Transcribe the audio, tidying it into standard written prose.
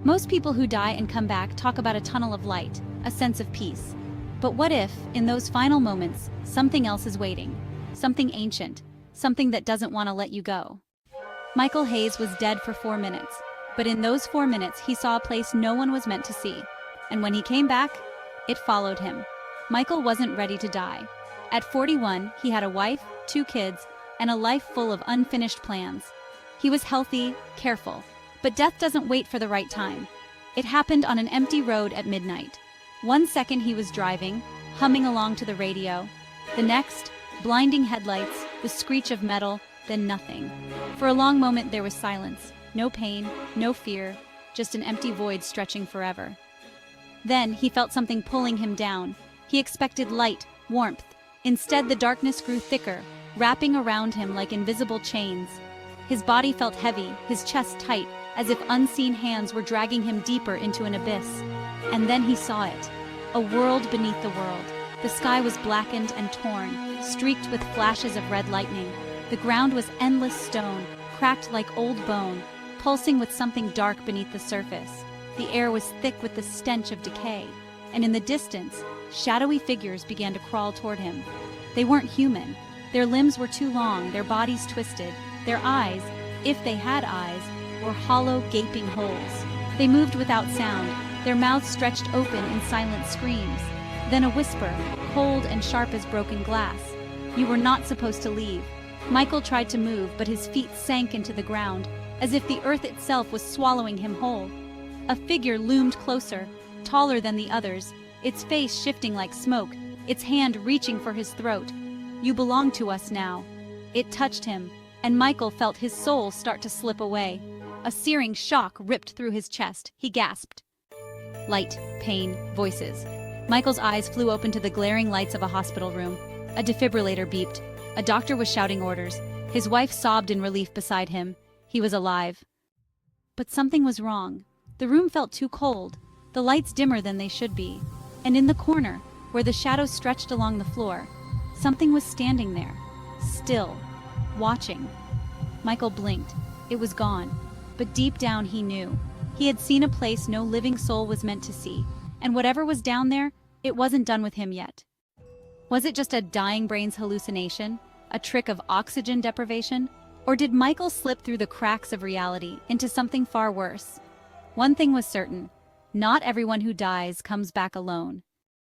Most people who die and come back talk about a tunnel of light, a sense of peace. But what if, in those final moments, something else is waiting? Something ancient, something that doesn't want to let you go. Michael Hayes was dead for 4 minutes, but in those 4 minutes he saw a place no one was meant to see. And when he came back, it followed him. Michael wasn't ready to die. At 41, he had a wife, 2 kids, and a life full of unfinished plans. He was healthy, careful, but death doesn't wait for the right time. It happened on an empty road at midnight. One second he was driving, humming along to the radio. The next, blinding headlights, the screech of metal, then nothing. For a long moment there was silence. No pain, no fear, just an empty void stretching forever. Then he felt something pulling him down. He expected light, warmth. Instead, the darkness grew thicker, wrapping around him like invisible chains. His body felt heavy, his chest tight, as if unseen hands were dragging him deeper into an abyss. And then he saw it. A world beneath the world. The sky was blackened and torn, streaked with flashes of red lightning. The ground was endless stone, cracked like old bone, pulsing with something dark beneath the surface. The air was thick with the stench of decay, and in the distance, shadowy figures began to crawl toward him. They weren't human. Their limbs were too long, their bodies twisted. Their eyes, if they had eyes, were hollow, gaping holes. They moved without sound, their mouths stretched open in silent screams. Then a whisper, cold and sharp as broken glass. "You were not supposed to leave." Michael tried to move, but his feet sank into the ground, as if the earth itself was swallowing him whole. A figure loomed closer, taller than the others, its face shifting like smoke, its hand reaching for his throat. "You belong to us now." It touched him, and Michael felt his soul start to slip away. A searing shock ripped through his chest. He gasped. Light, pain, voices. Michael's eyes flew open to the glaring lights of a hospital room. A defibrillator beeped. A doctor was shouting orders. His wife sobbed in relief beside him. He was alive. But something was wrong. The room felt too cold, the lights dimmer than they should be. And in the corner, where the shadows stretched along the floor, something was standing there, still, watching. Michael blinked. It was gone. But deep down he knew. He had seen a place no living soul was meant to see, and whatever was down there, it wasn't done with him yet. Was it just a dying brain's hallucination? A trick of oxygen deprivation? Or did Michael slip through the cracks of reality into something far worse? One thing was certain. Not everyone who dies comes back alone.